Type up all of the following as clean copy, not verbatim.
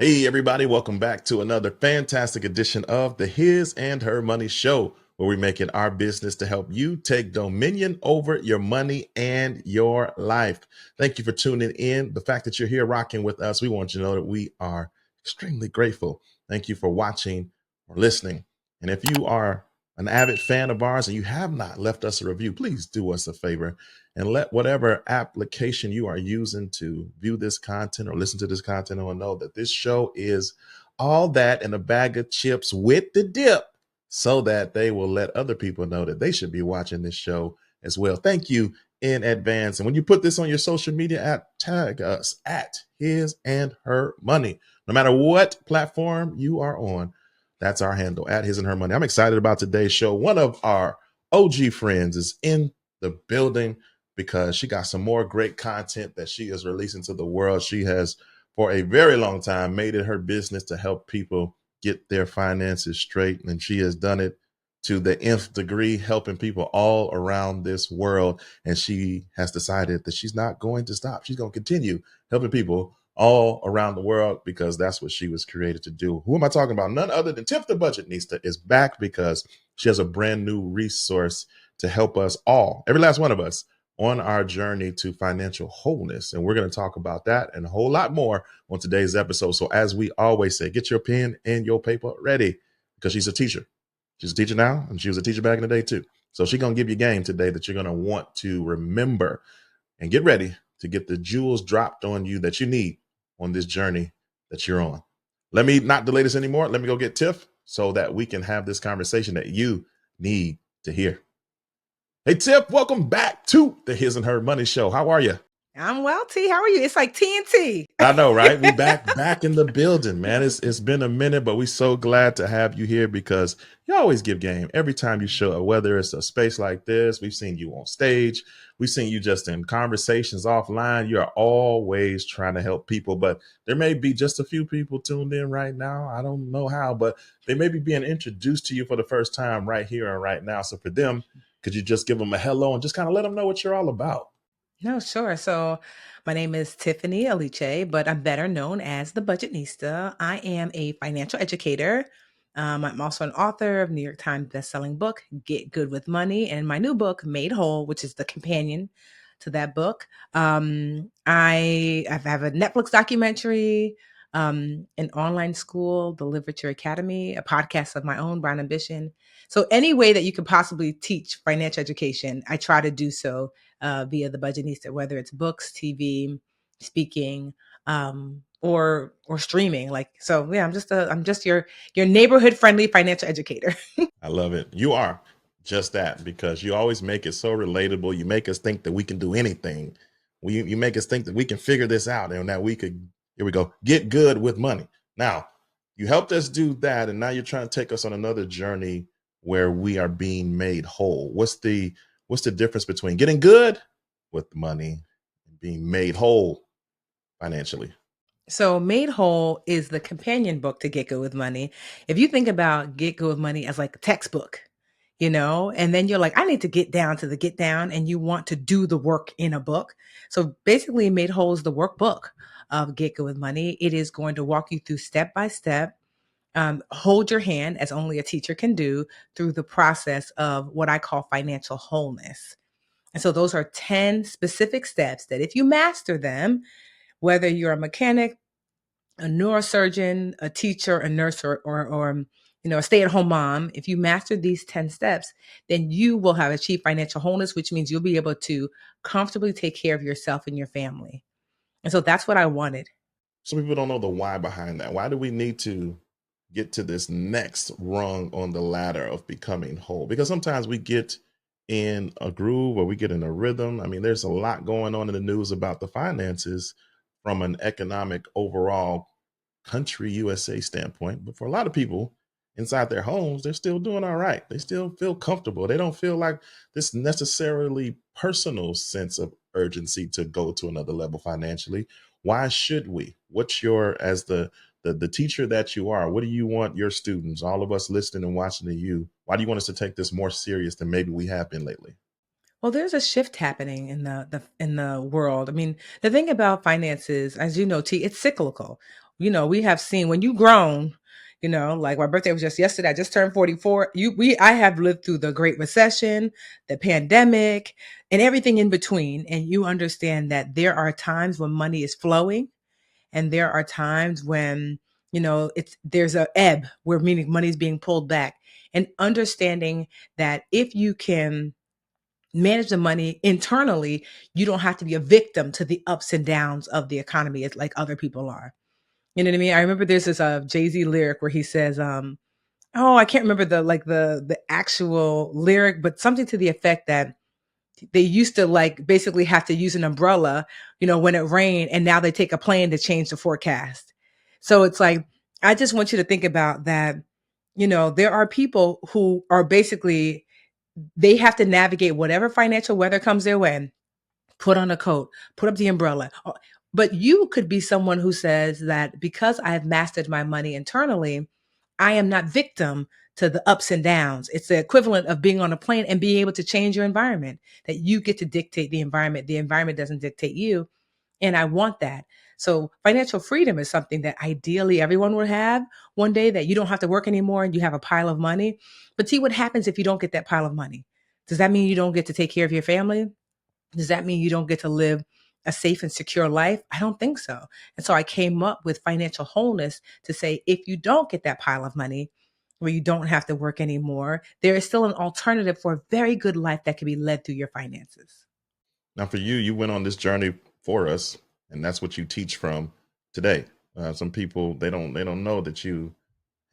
Hey, everybody, welcome back to another fantastic edition of the His and Her Money Show, where we make it our business to help you take dominion over your money and your life. Thank you for tuning in. The fact that you're here rocking with us, we want you to know that we are extremely grateful. Thank you for watching or listening. And if you are an avid fan of ours and you have not left us a review, please do us a favor and let whatever application you are using to view this content or listen to this content on know that this show is all that in a bag of chips with the dip, so that they will let other people know that they should be watching this show as well. Thank you in advance. And when you put this on your social media app, tag us at His and Her Money. No matter what platform you are on, that's our handle, at His and Her Money. I'm excited about today's show. One of our OG friends is in the building, because she got some more great content that she is releasing to the world. She has, for a very long time, made it her business to help people get their finances straight. And she has done it to the nth degree, helping people all around this world. And she has decided that she's not going to stop. She's going to continue helping people all around the world, because that's what she was created to do. Who am I talking about? None other than Tiff the Budgetnista is back, because she has a brand new resource to help us all, every last one of us, on our journey to financial wholeness. And we're going to talk about that and a whole lot more on today's episode. So as we always say, get your pen and your paper ready, because she's a teacher. She's a teacher now, and she was a teacher back in the day too. So she's going to give you a game today that you're going to want to remember, and get ready to get the jewels dropped on you that you need on this journey that you're on. Let me not delay this anymore. Let me go get Tiff so that we can have this conversation that you need to hear. Hey, Tiff, welcome back to the His and Her Money Show. How are you? I'm well, T. How are you? It's like TNT. I know, right? We back in the building, man. It's been a minute, but we're so glad to have you here, because you always give game every time you show up, whether it's a space like this. We've seen you on stage. We've seen you just in conversations offline. You are always trying to help people, but there may be just a few people tuned in right now. I don't know how, but they may be being introduced to you for the first time right here and right now. So for them, could you just give them a hello and just kind of let them know what you're all about? No, sure. So my name is Tiffany Aliche, but I'm better known as the Budgetnista. I am a financial educator. I'm also an author of New York Times bestselling book, Get Good with Money, and my new book, Made Whole, which is the companion to that book. I have a Netflix documentary, an online school, the Literature Academy, a podcast of my own, Brown Ambition. So any way that you could possibly teach financial education, I try to do so via the Budgetnista, whether it's books, TV, speaking, or streaming. Like, so yeah, I'm just your neighborhood friendly financial educator. I love it. You are just that, because you always make it so relatable. You make us think that we can do anything. You make us think that we can figure this out, and that we could, here we go, get good with money. Now, you helped us do that, and now you're trying to take us on another journey where we are being made whole. What's the difference between getting good with money and being made whole financially? So Made Whole is the companion book to Get Good with Money. If you think about Get Good with Money as like a textbook, and then you're like, I need to get down to the get down, and you want to do the work in a book. So basically, Made Whole is the workbook of Get Good with Money. It is going to walk you through step by step, hold your hand as only a teacher can do through the process of what I call financial wholeness. And so those are 10 specific steps that if you master them, whether you're a mechanic, a neurosurgeon, a teacher, a nurse, or a stay-at-home mom, if you master these 10 steps, then you will have achieved financial wholeness, which means you'll be able to comfortably take care of yourself and your family. And so that's what I wanted. Some people don't know the why behind that. Why do we need to get to this next rung on the ladder of becoming whole? Because sometimes we get in a groove, or we get in a rhythm. I mean, there's a lot going on in the news about the finances from an economic overall country USA standpoint. But for a lot of people inside their homes, they're still doing all right. They still feel comfortable. They don't feel like this necessarily personal sense of urgency to go to another level financially. Why should we? What's your, as the teacher that you are, what do you want your students, all of us listening and watching to you, why do you want us to take this more serious than maybe we have been lately? Well, there's a shift happening in the world. I mean, the thing about finances, as you know, T, it's cyclical. We have seen when you grown, like my birthday was just yesterday. I just turned 44. I have lived through the Great Recession, the pandemic, and everything in between. And you understand that there are times when money is flowing, and there are times when, there's a ebb where meaning money is being pulled back. And understanding that if you can manage the money internally, you don't have to be a victim to the ups and downs of the economy like other people are. You know what I mean? I remember there's this Jay-Z lyric where he says, oh, I can't remember the actual lyric, but something to the effect that they used to like basically have to use an umbrella, when it rained, and now they take a plane to change the forecast. So it's like, I just want you to think about that. There are people who are basically, they have to navigate whatever financial weather comes their way, put on a coat, put up the umbrella. But you could be someone who says that because I have mastered my money internally, I am not victim to the ups and downs. It's the equivalent of being on a plane and being able to change your environment, that you get to dictate the environment. The environment doesn't dictate you. And I want that. So financial freedom is something that ideally everyone would have one day, that you don't have to work anymore and you have a pile of money. But see what happens if you don't get that pile of money. Does that mean you don't get to take care of your family? Does that mean you don't get to live a safe and secure life? I don't think so. And so I came up with financial wholeness to say, if you don't get that pile of money where you don't have to work anymore, there is still an alternative for a very good life that can be led through your finances. Now, for you, you went on this journey for us, and that's what you teach from today. Some people they don't know that you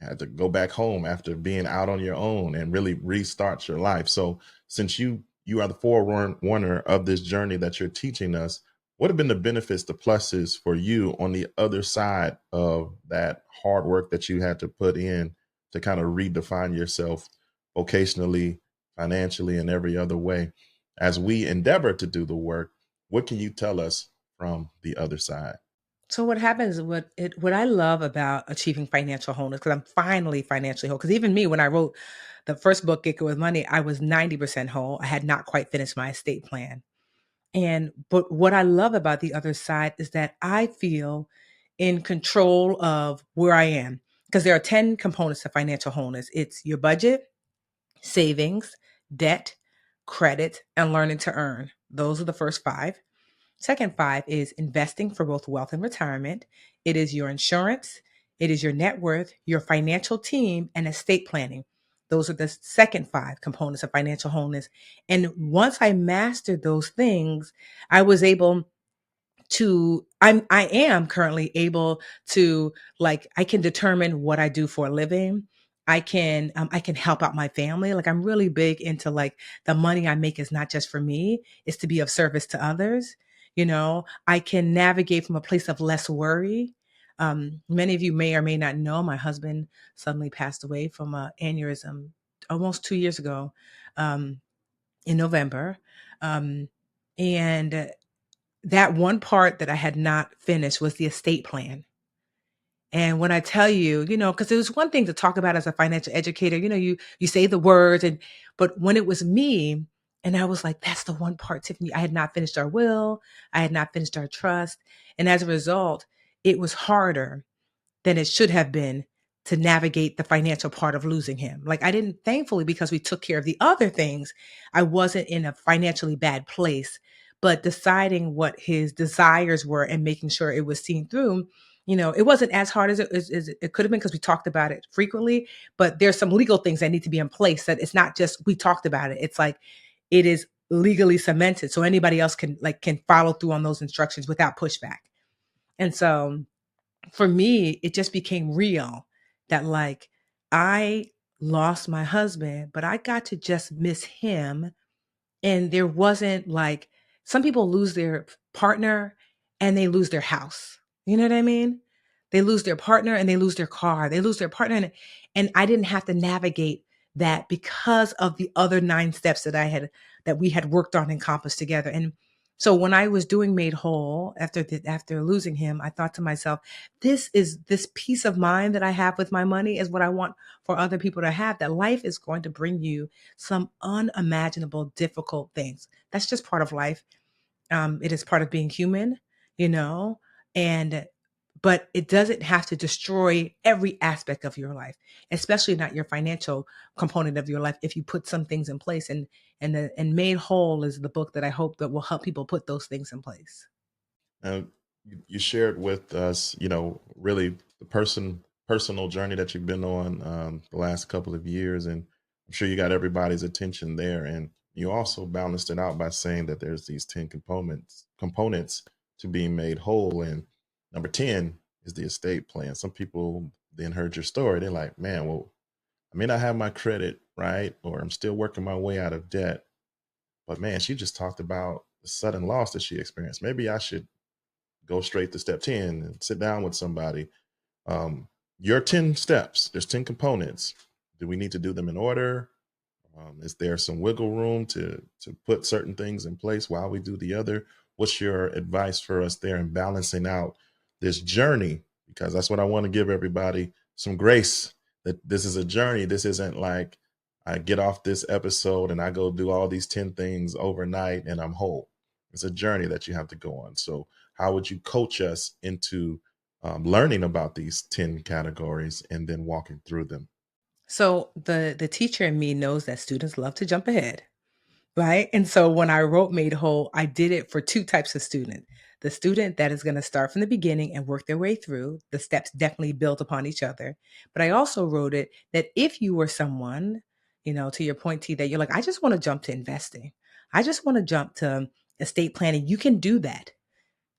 had to go back home after being out on your own and really restart your life. So, since you are the forerunner of this journey that you're teaching us, what have been the benefits, the pluses for you on the other side of that hard work that you had to put in to kind of redefine yourself vocationally, financially, and every other way? As we endeavor to do the work, what can you tell us from the other side? So what happens, what I love about achieving financial wholeness, because I'm finally financially whole. Because even me, when I wrote the first book, Get Good with Money, I was 90% whole. I had not quite finished my estate plan. But what I love about the other side is that I feel in control of where I am, because there are 10 components to financial wholeness. It's your budget, savings, debt, credit, and learning to earn. Those are the first five. Second five is investing for both wealth and retirement. It is your insurance. It is your net worth, your financial team, and estate planning. Those are the second five components of financial wholeness. And once I mastered those things, I was able I am currently able to, like, I can determine what I do for a living. I can help out my family. Like, I'm really big into, like, the money I make is not just for me, it's to be of service to others. I can navigate from a place of less worry. Many of you may or may not know my husband suddenly passed away from an aneurysm almost 2 years ago, um, in November. Um, and that one part that I had not finished was the estate plan. And when I tell you, because it was one thing to talk about as a financial educator, you say the words, but when it was me, and I was like, that's the one part, Tiffany, I had not finished our will, I had not finished our trust. And as a result, it was harder than it should have been to navigate the financial part of losing him. Like, I didn't, thankfully, because we took care of the other things, I wasn't in a financially bad place. But deciding what his desires were and making sure it was seen through, it wasn't as hard as it could have been, because we talked about it frequently. But there's some legal things that need to be in place, that it's not just we talked about it. It's like it is legally cemented, so anybody else can follow through on those instructions without pushback. And so for me, it just became real that, like, I lost my husband, but I got to just miss him. And there wasn't, like, some people lose their partner and they lose their house. You know what I mean? They lose their partner and they lose their car. They lose their partner. And I didn't have to navigate that because of the other 9 steps that we had worked on Encompass together. And So when I was doing Made Whole after losing him, I thought to myself, this peace of mind that I have with my money is what I want for other people to have. That life is going to bring you some unimaginable difficult things. That's just part of life. It is part of being human, you know, and but it doesn't have to destroy every aspect of your life, especially not your financial component of your life if you put some things in place. And Made Whole is the book that I hope that will help people put those things in place. You shared with us, really the personal journey that you've been on the last couple of years, and I'm sure you got everybody's attention there. And you also balanced it out by saying that there's these 10 components to being made whole, and number 10 is the estate plan. Some people then heard your story, they're like, man, well, I may not have my credit right, or I'm still working my way out of debt, but man, she just talked about the sudden loss that she experienced. Maybe I should go straight to step 10 and sit down with somebody. Your 10 steps, there's 10 components. Do we need to do them in order? Is there some wiggle room to put certain things in place while we do the other? What's your advice for us there in balancing out this journey? Because that's what I want to give everybody, some grace, that this is a journey. This isn't like I get off this episode and I go do all these 10 things overnight and I'm whole. It's a journey that you have to go on. So how would you coach us into learning about these 10 categories and then walking through them? So the teacher in me knows that students love to jump ahead. Right? And so when I wrote Made Whole, I did it for two types of student. The student that is going to start from the beginning and work their way through, the steps definitely build upon each other. But I also wrote it that if you were someone, to your point, T, that you're like, I just want to jump to investing. I just want to jump to estate planning. You can do that.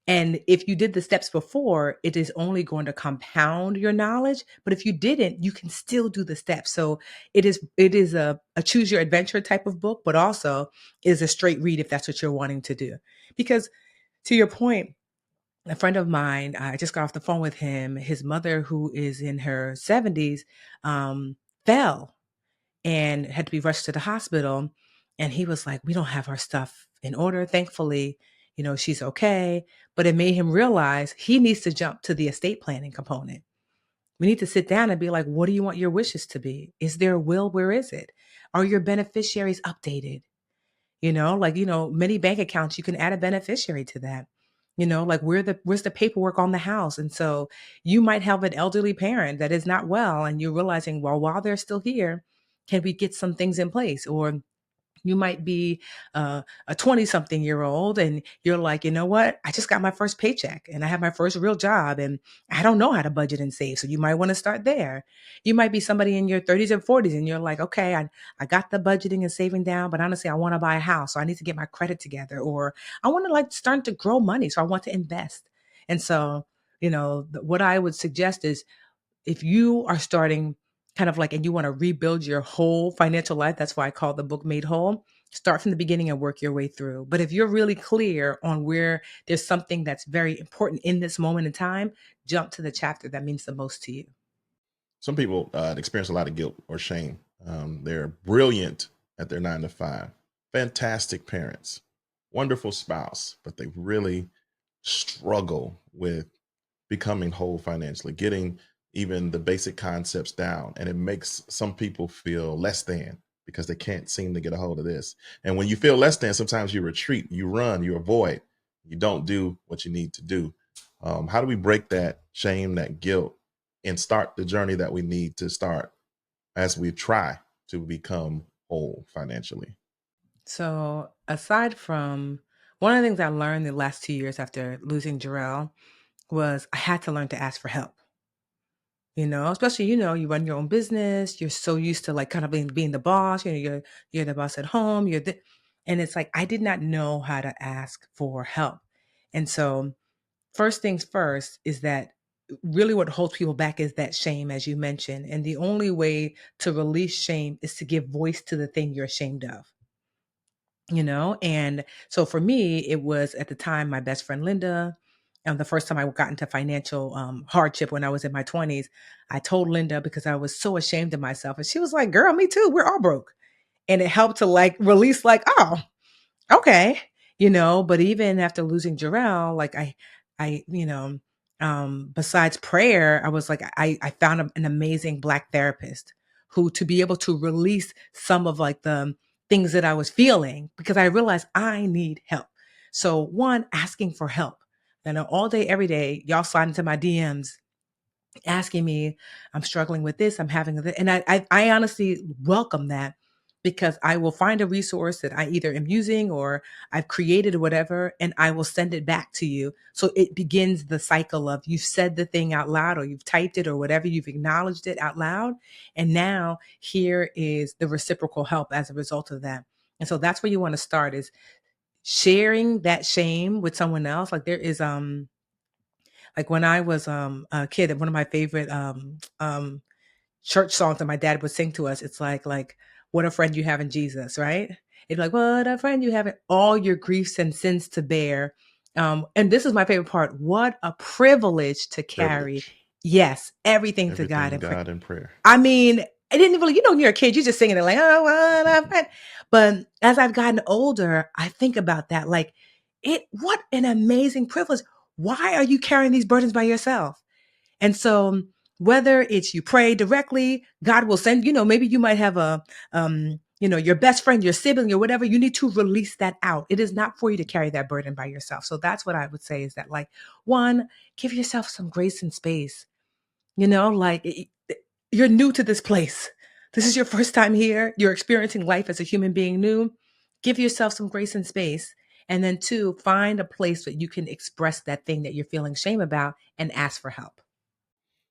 And if you did the steps before, it is only going to compound your knowledge. But if you didn't, you can still do the steps. So it is a choose your adventure type of book, but also is a straight read if that's what you're wanting to do. Because to your point, a friend of mine, I just got off the phone with him. His mother, who is in her 70s, fell and had to be rushed to the hospital. And he was like, we don't have our stuff in order. Thankfully, she's okay. But it made him realize he needs to jump to the estate planning component. We need to sit down and be like, what do you want your wishes to be? Is there a will? Where is it? Are your beneficiaries updated? Many bank accounts, you can add a beneficiary to that. Like where's the paperwork on the house? And so you might have an elderly parent that is not well, and you're realizing, well, while they're still here, can we get some things in place? Or you might be a 20 something year old and you're like, you know what? I just got my first paycheck and I have my first real job and I don't know how to budget and save. So you might want to start there. You might be somebody in your 30s and 40s and you're like, okay, I got the budgeting and saving down, but honestly, I want to buy a house. So I need to get my credit together, or I want to like start to grow money. So I want to invest. And so, what I would suggest is if you are starting kind of like, and you want to rebuild your whole financial life, that's why I call the book Made Whole. Start from the beginning and work your way through. But if you're really clear on where there's something that's very important in this moment in time, jump to the chapter that means the most to you. Some people experience a lot of guilt or shame. They're brilliant at their 9 to 5, fantastic parents, wonderful spouse, but they really struggle with becoming whole financially, getting even the basic concepts down. And it makes some people feel less than because they can't seem to get a hold of this. And when you feel less than, sometimes you retreat, you run, you avoid, you don't do what you need to do. How do we break that shame, that guilt, and start the journey that we need to start as we try to become whole financially? So, aside from one of the things I learned the last 2 years after losing Jarrell was I had to learn to ask for help. Especially, you run your own business. You're so used to like kind of being the boss. You're the boss at home. And it's like I did not know how to ask for help. And so, first things first is that really what holds people back is that shame, as you mentioned. And the only way to release shame is to give voice to the thing you're ashamed of. And so for me, it was at the time my best friend Linda. And the first time I got into financial hardship when I was in my 20s, I told Linda because I was so ashamed of myself. And she was like, girl, me too. We're all broke. And it helped to like release, like, oh, okay. But even after losing Jarrell, like besides prayer, I was like, I found an amazing Black therapist who to be able to release some of like the things that I was feeling because I realized I need help. So one, asking for help. I know all day, every day, y'all slide into my DMs asking me, I'm struggling with this, I'm having this. And I honestly welcome that because I will find a resource that I either am using or I've created or whatever, and I will send it back to you. So it begins the cycle of you've said the thing out loud or you've typed it or whatever, you've acknowledged it out loud. And now here is the reciprocal help as a result of that. And so that's where you want to start is sharing that shame with someone else. Like there is like when I was a kid, one of my favorite church songs that my dad would sing to us, it's like what a friend you have in Jesus, right? It's like what a friend you have in all your griefs and sins to bear. And this is my favorite part. What a privilege to carry, Privilege. yes, everything to God Everything in prayer. God in prayer. I mean, I didn't really, when you're a kid, you're just singing it like, oh, what a friend. But as I've gotten older, I think about that. Like, what an amazing privilege. Why are you carrying these burdens by yourself? And so, whether it's you pray directly, God will send, maybe you might have your best friend, your sibling, or whatever. You need to release that out. It is not for you to carry that burden by yourself. So that's what I would say is that, like, one, give yourself some grace and space. Like you're new to this place. This is your first time here. You're experiencing life as a human being new. Give yourself some grace and space. And then two, find a place that you can express that thing that you're feeling shame about and ask for help.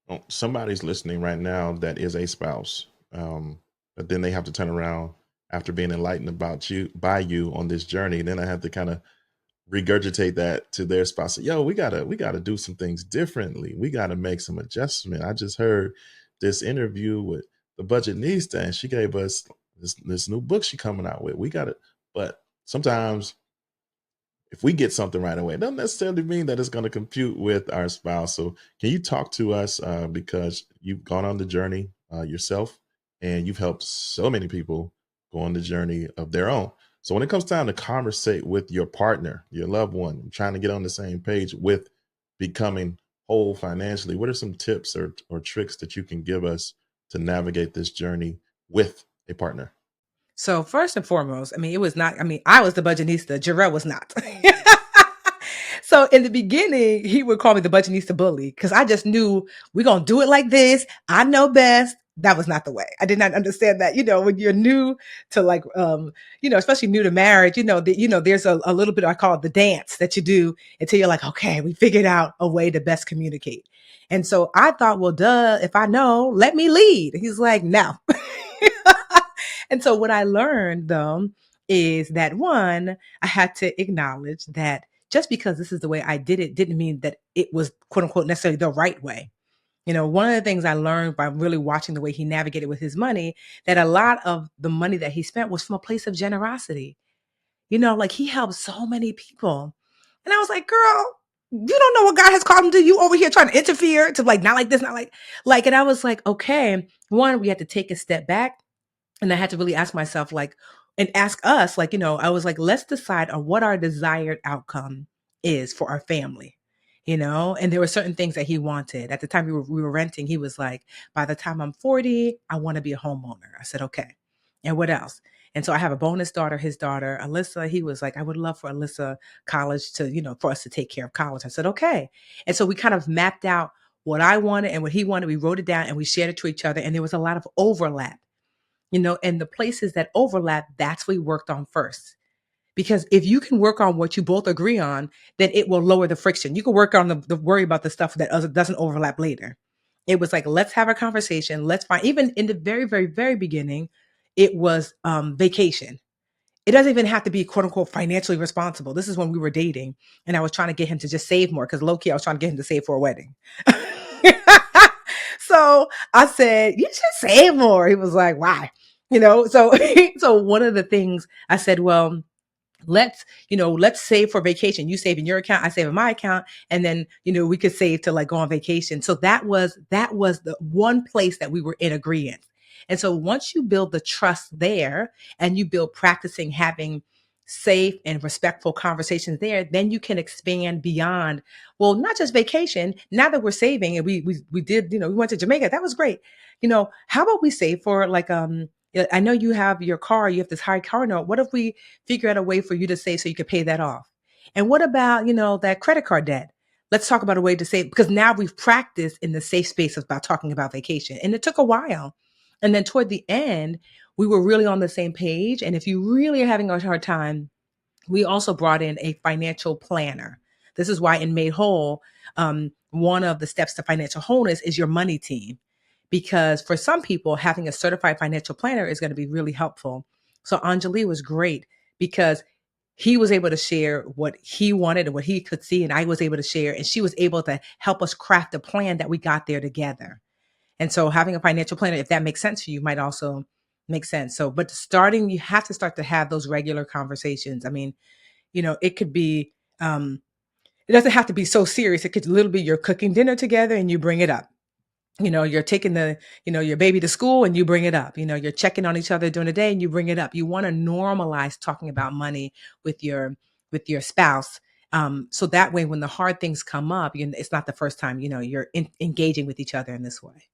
Oh, somebody's listening right now that is a spouse, but then they have to turn around after being enlightened about you by you on this journey. Then I have to kind of regurgitate that to their spouse. Yo, we gotta do some things differently. We gotta make some adjustment. I just heard this interview with the budgetnista, and she gave us this new book she coming out with. We gotta, but sometimes if we get something right away, it doesn't necessarily mean that it's going to compute with our spouse. So, can you talk to us because you've gone on the journey yourself, and you've helped so many people go on the journey of their own. So, when it comes time to conversate with your partner, your loved one, trying to get on the same page with becoming whole financially, what are some tips or tricks that you can give us to navigate this journey with a partner? So first and foremost, it was not, I was the budgetista. Jarrell was not. So in the beginning, he would call me the budgetista bully because I just knew we're going to do it like this. I know best. That was not the way. I did not understand that, when you're new to like, especially new to marriage, there's a little bit, I call it the dance that you do until you're like, okay, we figured out a way to best communicate. And so I thought, well, duh, if I know, let me lead. He's like, no. And so what I learned though is that one, I had to acknowledge that just because this is the way I did it didn't mean that it was quote unquote necessarily the right way. One of the things I learned by really watching the way he navigated with his money, that a lot of the money that he spent was from a place of generosity. Like he helped so many people. And I was like, girl, you don't know what God has called him to. You over here trying to interfere to like, not like this, not like, and I was like, okay, one, we had to take a step back and I had to really ask myself, like, and ask us, like, I was like, let's decide on what our desired outcome is for our family, and there were certain things that he wanted. At the time we were renting, he was like, by the time I'm 40, I want to be a homeowner. I said, okay. And what else? And so I have a bonus daughter, his daughter, Alyssa. He was like, I would love for Alyssa college to, for us to take care of college. I said, okay. And so we kind of mapped out what I wanted and what he wanted. We wrote it down and we shared it to each other. And there was a lot of overlap, and the places that overlap, that's what we worked on first. Because if you can work on what you both agree on, then it will lower the friction. You can work on the worry about the stuff that doesn't overlap later. It was like, let's have a conversation. Let's find, even in the very, very, very beginning, it was vacation. It doesn't even have to be quote unquote financially responsible. This is when we were dating and I was trying to get him to just save more because low key, I was trying to get him to save for a wedding. So I said, you should save more. He was like, why? So so one of the things I said, well, let's save for vacation. You save in your account, I save in my account, and then we could save to like go on vacation. So that was the one place that we were in agreement. And so once you build the trust there and you build practicing having safe and respectful conversations there, then you can expand beyond, well, not just vacation. Now that we're saving and we did, we went to Jamaica. That was great. How about we save for like, I know you have your car, you have this high car note. What if we figure out a way for you to save so you could pay that off? And what about, that credit card debt? Let's talk about a way to save, because now we've practiced in the safe space about talking about vacation. And it took a while. And then toward the end, we were really on the same page. And if you really are having a hard time, we also brought in a financial planner. This is why in Made Whole, one of the steps to financial wholeness is your money team. Because for some people, having a certified financial planner is going to be really helpful. So Anjali was great because he was able to share what he wanted and what he could see, and I was able to share, and she was able to help us craft a plan that we got there together. And so having a financial planner, if that makes sense for you, might also make sense. So, but starting, you have to start to have those regular conversations. I mean, it could be, it doesn't have to be so serious. It could literally be you're cooking dinner together and you bring it up. You're taking your baby to school and you bring it up. You're checking on each other during the day and you bring it up. You want to normalize talking about money with your spouse. So that way, when the hard things come up, it's not the first time, you're engaging with each other in this way.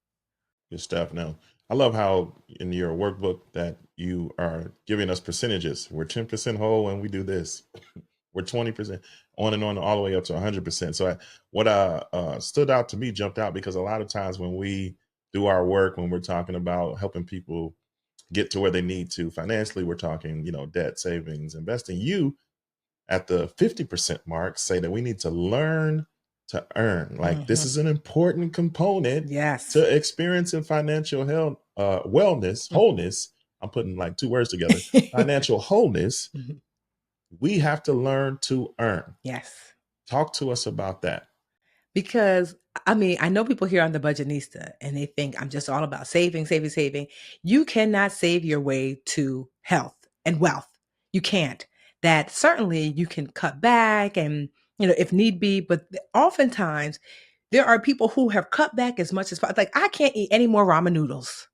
Good stuff. Now, I love how in your workbook that you are giving us percentages. We're 10% whole and we do this. We're 20%, on and on, all the way up to 100%. So what stood out to me, jumped out, because a lot of times when we do our work, when we're talking about helping people get to where they need to financially, we're talking, debt, savings, investing. You at the 50% mark say that we need to learn to earn. Like this is an important component Yes. to experiencing financial health, wellness, wholeness. I'm putting like two words together, financial wholeness. We have to learn to earn. Yes. Talk to us about that. Because I know people here on the Budgetnista and they think I'm just all about saving, saving, saving. You cannot save your way to health and wealth. You can't. That certainly you can cut back and, if need be, but oftentimes there are people who have cut back as much as possible. Like, I can't eat any more ramen noodles.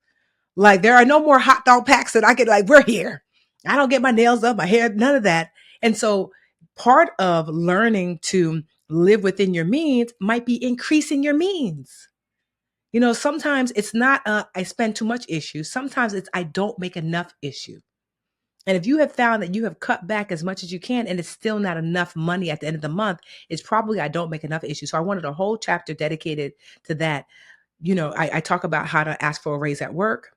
Like, there are no more hot dog packs that I could, like, we're here. I don't get my nails up, my hair, none of that. And so part of learning to live within your means might be increasing your means. Sometimes it's not I spend too much issue. Sometimes it's I don't make enough issue. And if you have found that you have cut back as much as you can and it's still not enough money at the end of the month, it's probably I don't make enough issue. So I wanted a whole chapter dedicated to that. I talk about how to ask for a raise at work.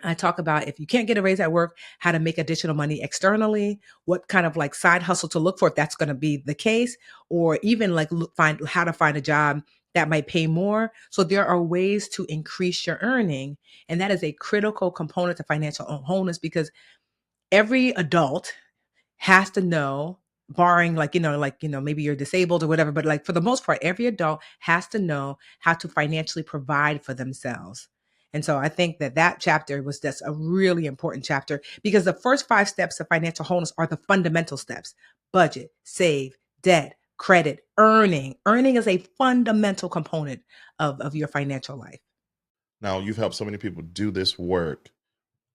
I talk about if you can't get a raise at work, how to make additional money externally, what kind of like side hustle to look for if that's going to be the case, or even like find how to find a job that might pay more. So there are ways to increase your earning. And that is a critical component to financial wholeness because every adult has to know, barring maybe you're disabled or whatever, but like for the most part, every adult has to know how to financially provide for themselves. And so I think that chapter was just a really important chapter because the first 5 steps of financial wholeness are the fundamental steps: budget, save, debt, credit, earning. Earning is a fundamental component of your financial life. Now, you've helped so many people do this work.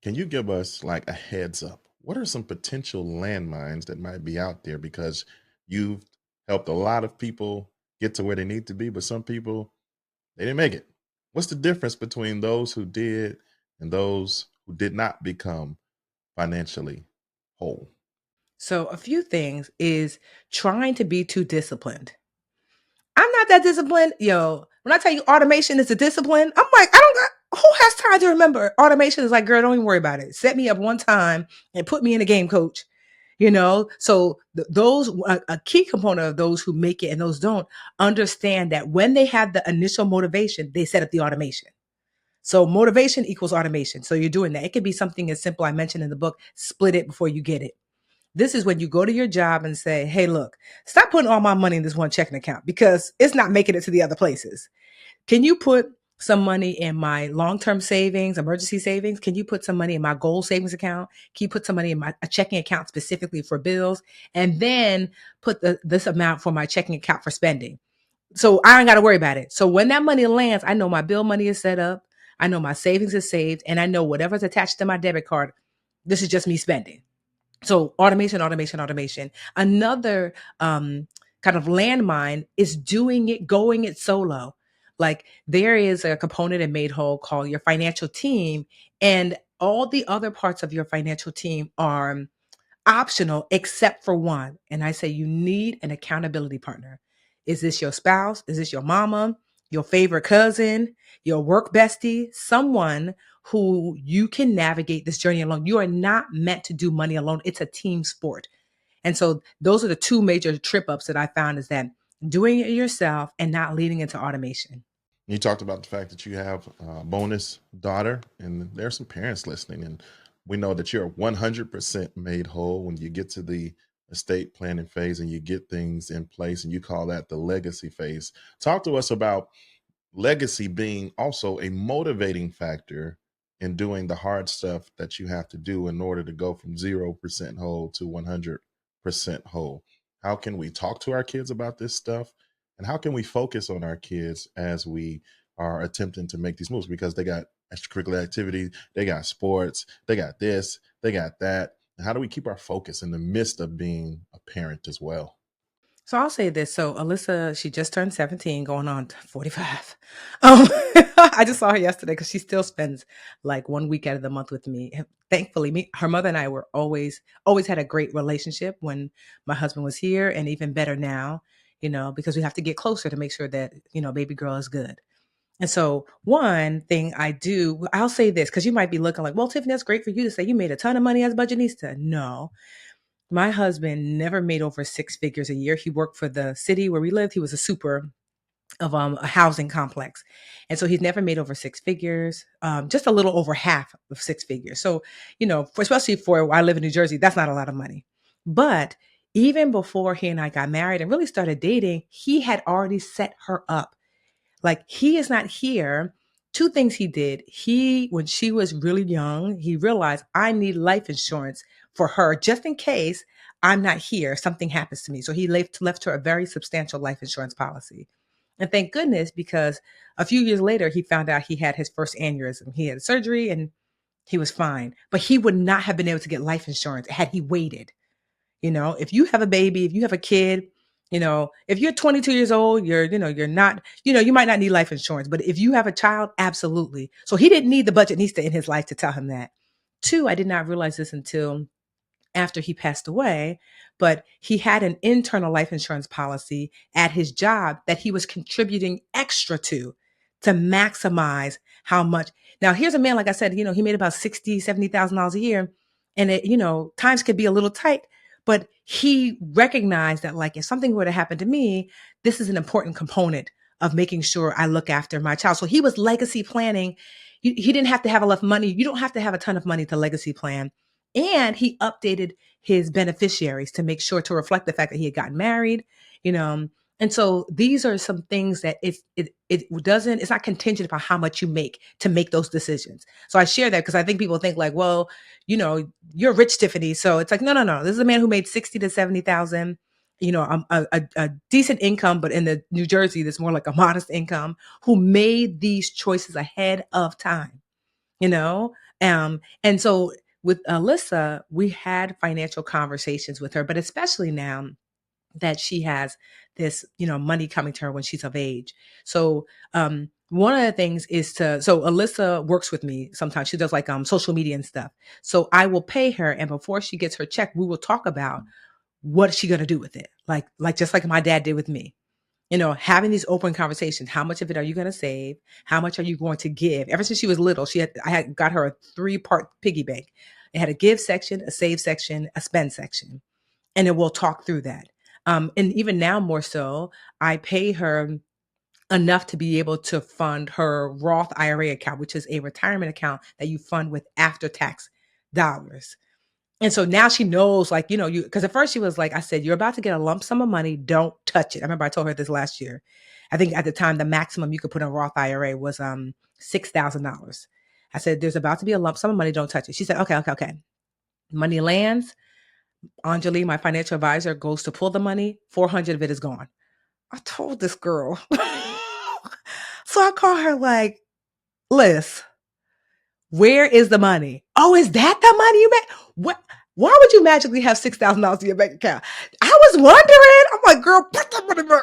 Can you give us like a heads up? What are some potential landmines that might be out there? Because you've helped a lot of people get to where they need to be, but some people, they didn't make it. What's the difference between those who did and those who did not become financially whole? So a few things is trying to be too disciplined. I'm not that disciplined. When I tell you automation is a discipline, I'm like, I don't got, who has time to remember? Automation is like, girl, don't even worry about it. Set me up one time and put me in a game, coach. So those, a key component of those who make it and those don't understand that when they have the initial motivation, they set up the automation. So motivation equals automation. So you're doing that. It could be something as simple. I mentioned in the book, split it before you get it. This is when you go to your job and say, hey, look, stop putting all my money in this one checking account because it's not making it to the other places. Can you put some money in my long-term savings, emergency savings? Can you put some money in my goal savings account? Can you put some money in a checking account specifically for bills? And then put this amount for my checking account for spending. So I ain't got to worry about it. So when that money lands, I know my bill money is set up. I know my savings is saved. And I know whatever's attached to my debit card, this is just me spending. So automation, automation, automation. Another kind of landmine is doing it, going it solo. Like there is a component in Made Whole called your financial team, and all the other parts of your financial team are optional except for one. And I say you need an accountability partner. Is this your spouse? Is this your mama, your favorite cousin, your work bestie, someone who you can navigate this journey alone? You are not meant to do money alone. It's a team sport. And so those are the two major trip ups that I found, is that doing it yourself and not leading into automation. You talked about the fact that you have a bonus daughter, and there's some parents listening, and we know that you're 100% made whole when you get to the estate planning phase and you get things in place, and you call that the legacy phase. Talk to us about legacy being also a motivating factor in doing the hard stuff that you have to do in order to go from 0% whole to 100% whole. How can we talk to our kids about this stuff? And how can we focus on our kids as we are attempting to make these moves? Because they got extracurricular activities, they got sports, they got this, they got that. And how do we keep our focus in the midst of being a parent as well? So I'll say this. So Alyssa, she just turned 17, going on to 45. Um, I just saw her yesterday because she still spends like 1 week out of the month with me. Thankfully, her mother and I were always had a great relationship when my husband was here, and even better now, because we have to get closer to make sure that, baby girl is good. And so one thing I do, I'll say this, because you might be looking like, well, Tiffany, that's great for you to say you made a ton of money as a budgetista. No, my husband never made over six figures a year. He worked for the city where we lived. He was a super of a housing complex. And so he's never made over six figures, just a little over half of six figures. So, especially for I live in New Jersey, that's not a lot of money. But even before he and I got married and really started dating, he had already set her up. Like he is not here. Two things he did. When she was really young, he realized I need life insurance for her just in case I'm not here, something happens to me. So he left her a very substantial life insurance policy. And thank goodness, because a few years later, he found out he had his first aneurysm. He had surgery and he was fine, but he would not have been able to get life insurance had he waited. If you have a baby, if you have a kid, if you're 22 years old, you're not, you might not need life insurance, but if you have a child, absolutely. So he didn't need the budgetista in his life to tell him that. Two, I did not realize this until after he passed away, but he had an internal life insurance policy at his job that he was contributing extra to maximize how much. Now, here's a man, like I said, he made about $60,000, $70,000 a year. And times could be a little tight, but he recognized that, like, if something were to happen to me, this is an important component of making sure I look after my child. So he was legacy planning. He didn't have to have enough money. You don't have to have a ton of money to legacy plan. And he updated his beneficiaries to make sure to reflect the fact that he had gotten married, you know. And so these are some things that it's not contingent upon how much you make to make those decisions. So I share that because I think people think like, well, you're rich, Tiffany. So it's like, no, no, no. This is a man who made 60 to 70,000, a decent income, but in the New Jersey, that's more like a modest income, who made these choices ahead of time, you know? And so with Alyssa, we had financial conversations with her, but especially now that she has this, money coming to her when she's of age. So, one of the things is so Alyssa works with me sometimes. She does like social media and stuff. So I will pay her, and before she gets her check, we will talk about what is she going to do with it. Like just like my dad did with me. Having these open conversations. How much of it are you going to save? How much are you going to give? Ever since she was little, I had got her a 3-part piggy bank. It had a give section, a save section, a spend section, and then we'll talk through that. And even now more so, I pay her enough to be able to fund her Roth IRA account, which is a retirement account that you fund with after tax dollars. And so now she knows, like, because at first she was like, I said, you're about to get a lump sum of money. Don't touch it. I remember I told her this last year. I think at the time, the maximum you could put in a Roth IRA was $6,000. I said, there's about to be a lump sum of money. Don't touch it. She said, okay, okay, okay. Money lands. Anjali, my financial advisor, goes to pull the money. 400 of it is gone. I told this girl. So I call her like, Liz, where is the money? Oh, is that the money you made? What? Why would you magically have $6,000 in your bank account? I was wondering. I'm like, girl, put that money back.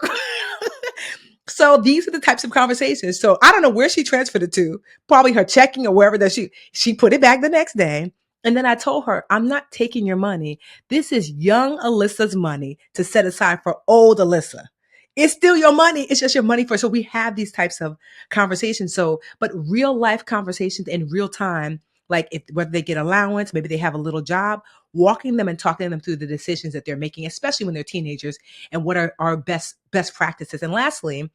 So these are the types of conversations. So I don't know where she transferred it to, probably her checking or wherever that she put it back the next day. And then I told her, I'm not taking your money. This is young Alyssa's money to set aside for old Alyssa. It's still your money. It's just your money for. So we have these types of conversations. So, but real life conversations in real time, like if whether they get allowance, maybe they have a little job, walking them and talking them through the decisions that they're making, especially when they're teenagers, and what are our best practices. And lastly,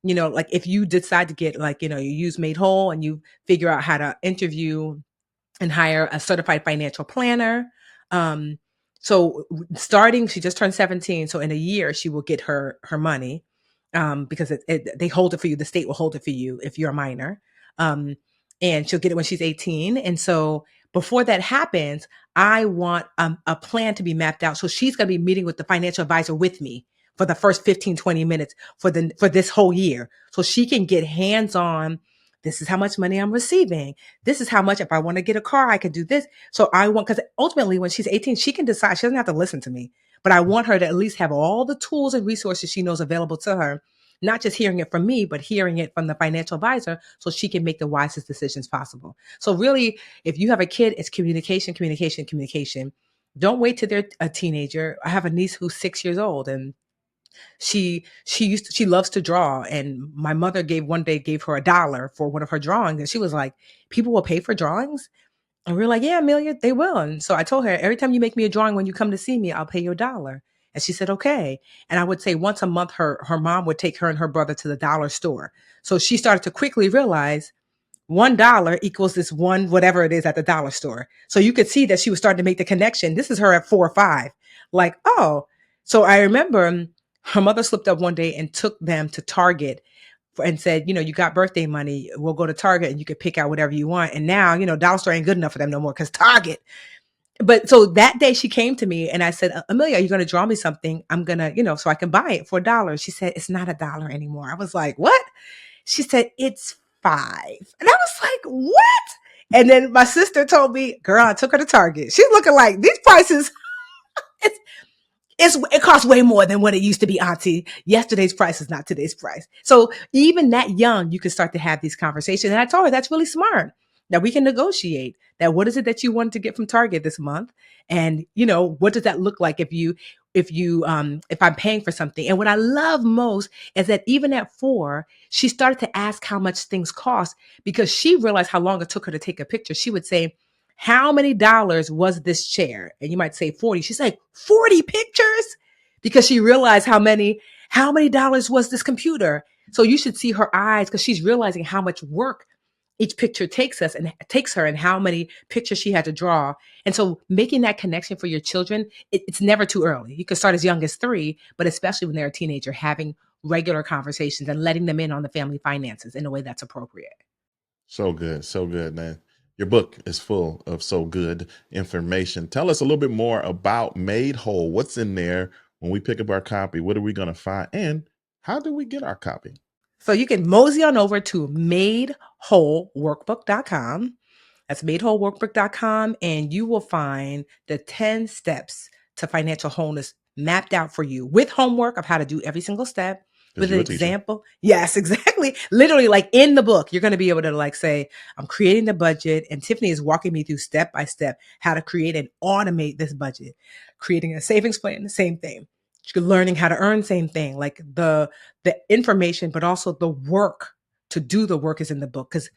like if you decide to get like, you use Made Whole and you figure out how to interview and hire a certified financial planner. Um, so starting, she just turned 17. So in a year, she will get her money because they hold it for you. The state will hold it for you if you're a minor. Um, and she'll get it when she's 18. And so before that happens, I want a plan to be mapped out. So she's going to be meeting with the financial advisor with me for the first 15, 20 minutes for this whole year. So she can get hands on. This is how much money I'm receiving. This is how much, if I want to get a car, I can do this. So I want, because ultimately when she's 18, she can decide. She doesn't have to listen to me, but I want her to at least have all the tools and resources she knows available to her, not just hearing it from me, but hearing it from the financial advisor so she can make the wisest decisions possible. So really, if you have a kid, it's communication, communication, communication. Don't wait till they're a teenager. I have a niece who's 6 years old, and she loves to draw, and my mother one day gave her $1 for one of her drawings, and she was like, people will pay for drawings. And we were like, yeah, Amelia, they will. And so I told her, every time you make me a drawing when you come to see me, I'll pay you $1. And she said, okay. And I would say once a month her mom would take her and her brother to the dollar store. So she started to quickly realize $1 equals this one, whatever it is at the dollar store. So you could see that she was starting to make the connection. This is her at 4 or 5. Like, oh. So I remember her mother slipped up one day and took them to Target and said, you got birthday money. We'll go to Target and you can pick out whatever you want. And now, dollar store ain't good enough for them no more because Target. But so that day she came to me and I said, Amelia, are you going to draw me something? I'm going to, so I can buy it for $1. She said, it's not $1 anymore. I was like, what? She said, it's 5. And I was like, what? And then my sister told me, girl, I took her to Target. She's looking like these prices. It's, it costs way more than what it used to be, Auntie. Yesterday's price is not today's price. So even that young, you can start to have these conversations. And I told her that's really smart. That we can negotiate that. What is it that you wanted to get from Target this month? And what does that look like if I'm paying for something? And what I love most is that even at 4, she started to ask how much things cost because she realized how long it took her to take a picture. She would say, how many dollars was this chair? And you might say 40. She's like, 40 pictures? Because she realized how many dollars was this computer? So you should see her eyes because she's realizing how much work each picture takes her and how many pictures she had to draw. And so making that connection for your children, it's never too early. You can start as young as 3, but especially when they're a teenager, having regular conversations and letting them in on the family finances in a way that's appropriate. So good, man. Your book is full of so good information. Tell us a little bit more about Made Whole. What's in there when we pick up our copy? What are we going to find? And how do we get our copy? So you can mosey on over to madewholeworkbook.com. That's madewholeworkbook.com. And you will find the 10 steps to financial wholeness mapped out for you with homework of how to do every single step. With an example. Yes, exactly. Literally, like in the book, you're going to be able to like say, I'm creating the budget. And Tiffany is walking me through step by step how to create and automate this budget. Creating a savings plan, the same thing. Learning how to earn, same thing. Like the information, but also the work to do the work is in the book. Because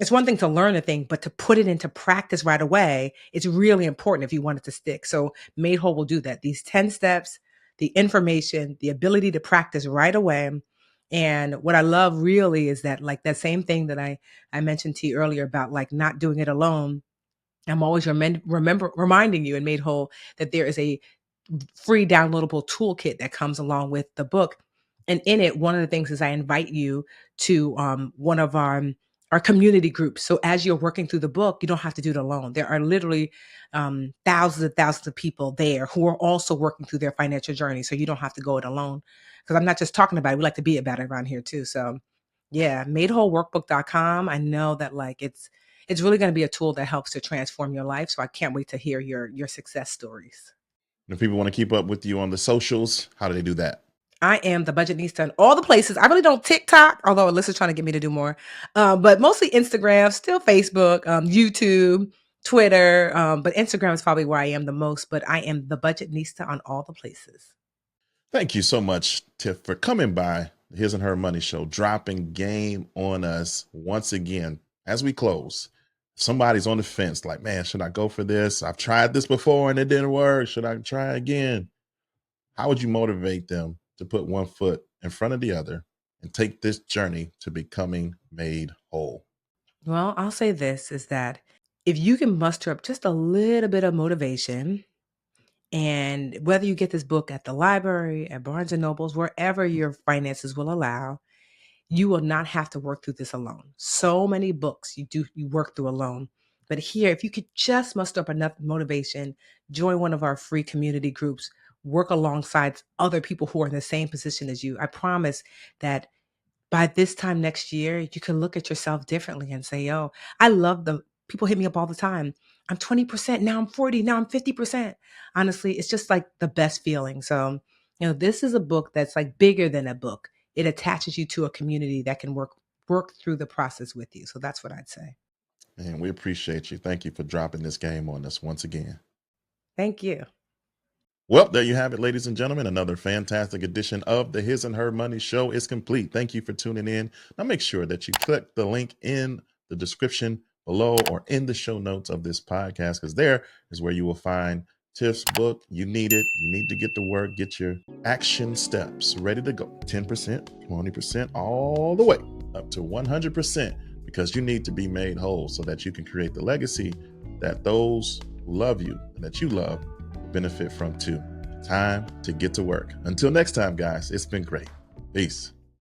it's one thing to learn a thing, but to put it into practice right away, it's really important if you want it to stick. So Made Whole will do that. These 10 steps, the information, the ability to practice right away. And what I love really is that like that same thing that I mentioned to you earlier about like not doing it alone. I'm always reminding you in Made Whole that there is a free downloadable toolkit that comes along with the book. And in it, one of the things is I invite you to one of our community groups. So as you're working through the book, you don't have to do it alone. There are literally thousands and thousands of people there who are also working through their financial journey. So you don't have to go it alone. Because I'm not just talking about it. We like to be about it around here too. So yeah, madewholeworkbook.com. I know that like it's it's really going to be a tool that helps to transform your life. So I can't wait to hear your success stories. If people want to keep up with you on the socials, how do they do that? I am the Budgetnista in all the places. I really don't TikTok, although Alyssa's trying to get me to do more. But mostly Instagram, still Facebook, YouTube, Twitter. But Instagram is probably where I am the most. But I am the Budgetnista on all the places. Thank you so much, Tiff, for coming by the His and Her Money Show, dropping game on us once again as we close. If somebody's on the fence, like, man, should I go for this? I've tried this before and it didn't work. Should I try again? How would you motivate them to put one foot in front of the other and take this journey to becoming made whole? Well, I'll say this is that if you can muster up just a little bit of motivation, and whether you get this book at the library, at Barnes and Nobles, wherever your finances will allow, you will not have to work through this alone. So many books you work through alone. But here, if you could just muster up enough motivation, join one of our free community groups, work alongside other people who are in the same position as you, I promise that by this time next year, you can look at yourself differently and say, "Oh, I love the people hit me up all the time. I'm 20%, now I'm 40, now I'm 50%." Honestly, it's just like the best feeling. So, this is a book that's like bigger than a book. It attaches you to a community that can work through the process with you. So that's what I'd say. And we appreciate you. Thank you for dropping this game on us once again. Thank you. Well, there you have it, ladies and gentlemen. Another fantastic edition of the His and Her Money Show is complete. Thank you for tuning in. Now make sure that you click the link in the description below or in the show notes of this podcast, because there is where you will find Tiff's book. You need it. You need to get to work, get your action steps ready to go. 10%, 20%, all the way up to 100%, because you need to be made whole so that you can create the legacy that those who love you and that you love benefit from too. Time to get to work. Until next time, guys, it's been great. Peace.